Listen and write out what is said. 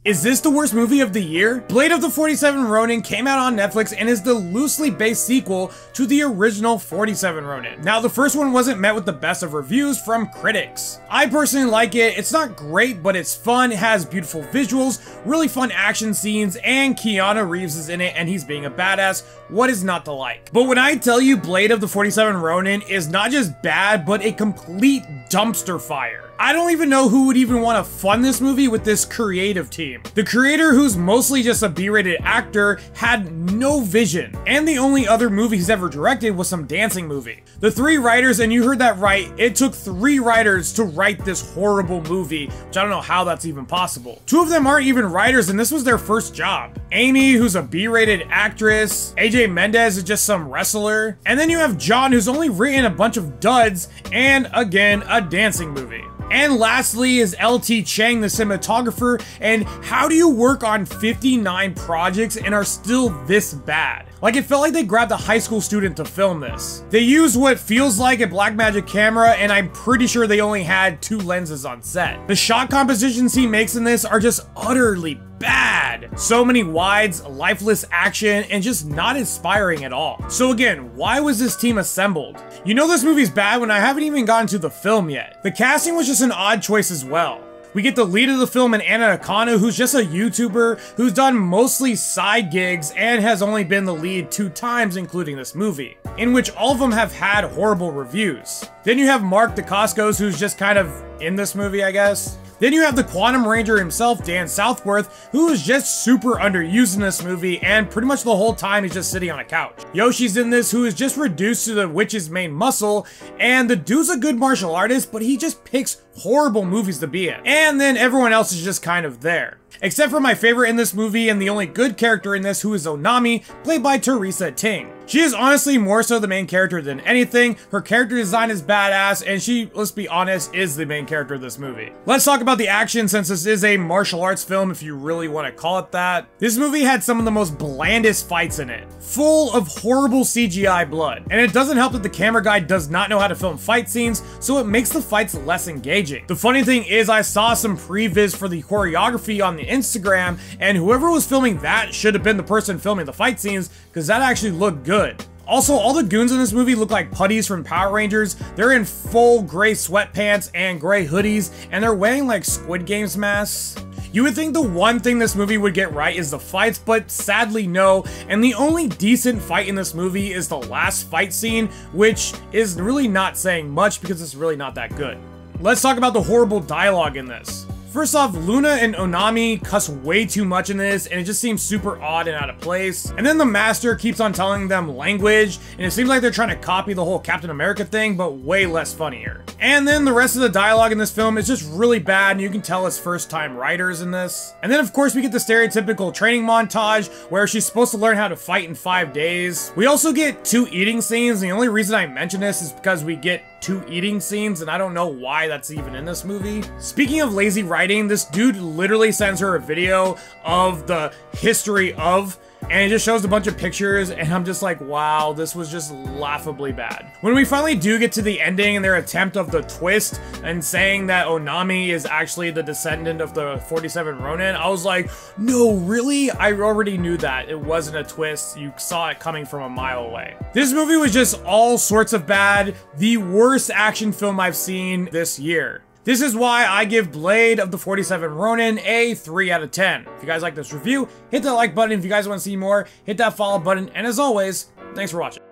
Is this the worst movie of the year? Blade of the 47 Ronin came out on Netflix and is the loosely based sequel to the original 47 Ronin. Now, the first one wasn't met with the best of reviews from critics. I personally like it. It's not great, but it's fun. It has beautiful visuals, really fun action scenes, and Keanu Reeves is in it and he's being a badass. What is not to like? But when I tell you Blade of the 47 Ronin is not just bad, but a complete dumpster fire. I don't even know who would even want to fund this movie with this creative team. The creator, who's mostly just a B-rated actor, had no vision, and the only other movie he's ever directed was some dancing movie. The three writers, and you heard that right, it took 3 writers to write this horrible movie, which I don't know how that's even possible. 2 of them aren't even writers, and this was their first job. Amy, who's a B-rated actress, AJ Mendez is just some wrestler, and then you have John, who's only written a bunch of duds, and again, a dancing movie. And lastly is LT Chang, the cinematographer, and how do you work on 59 projects and are still this bad? Like, it felt like they grabbed a high school student to film this. They used what feels like a Blackmagic camera, and I'm pretty sure they only had 2 lenses on set. The shot compositions he makes in this are just utterly bad. So many wides, lifeless action, and just not inspiring at all. So again, why was this team assembled? You know this movie's bad when I haven't even gotten to the film yet. The casting was just an odd choice as well. We get the lead of the film in Anna Nakano, who's just a YouTuber who's done mostly side gigs and has only been the lead 2 times, including this movie, in which all of them have had horrible reviews. Then you have Mark Dacascos, who's just kind of in this movie, I guess. Then you have the Quantum Ranger himself, Dan Southworth, who is just super underused in this movie, and pretty much the whole time he's just sitting on a couch. Yoshi's in this, who is just reduced to the witch's main muscle, and the dude's a good martial artist, but he just picks horrible movies to be in. And then everyone else is just kind of there. Except for my favorite in this movie and the only good character in this, who is Onami, played by Teresa Ting. She is honestly more so the main character than anything. Her character design is badass, and she, let's be honest, is the main character of this movie. Let's talk about the action, since this is a martial arts film, if you really want to call it that. This movie had some of the most blandest fights in it, full of horrible CGI blood. And it doesn't help that the camera guy does not know how to film fight scenes, so it makes the fights less engaging. The funny thing is, I saw some previs for the choreography on the Instagram, and whoever was filming that should have been the person filming the fight scenes, because that actually looked good. Also, all the goons in this movie look like putties from Power Rangers. They're in full gray sweatpants and gray hoodies, and they're wearing like Squid Games masks. You would think the one thing this movie would get right is the fights, but sadly no, and the only decent fight in this movie is the last fight scene, which is really not saying much because it's really not that good. Let's talk about the horrible dialogue in this. First off, Luna and Onami cuss way too much in this, and it just seems super odd and out of place. And then the master keeps on telling them language, and it seems like they're trying to copy the whole Captain America thing, but way less funnier. And then the rest of the dialogue in this film is just really bad, and you can tell it's first-time writers in this. And then of course we get the stereotypical training montage, where she's supposed to learn how to fight in 5 days. We also get 2 eating scenes, and the only reason I mention this is because we get 2 eating scenes, and I don't know why that's even in this movie. Speaking of lazy writing, this dude literally sends her a video of the history of, and it just shows a bunch of pictures, and I'm just like, wow, this was just laughably bad. When we finally do get to the ending and their attempt of the twist and saying that Onami is actually the descendant of the 47 Ronin, I was like, no, really? I already knew that. It wasn't a twist. You saw it coming from a mile away. This movie was just all sorts of bad. The worst action film I've seen this year. This is why I give Blade of the 47 Ronin a 3 out of 10. If you guys like this review, hit that like button. If you guys want to see more, hit that follow button. And as always, thanks for watching.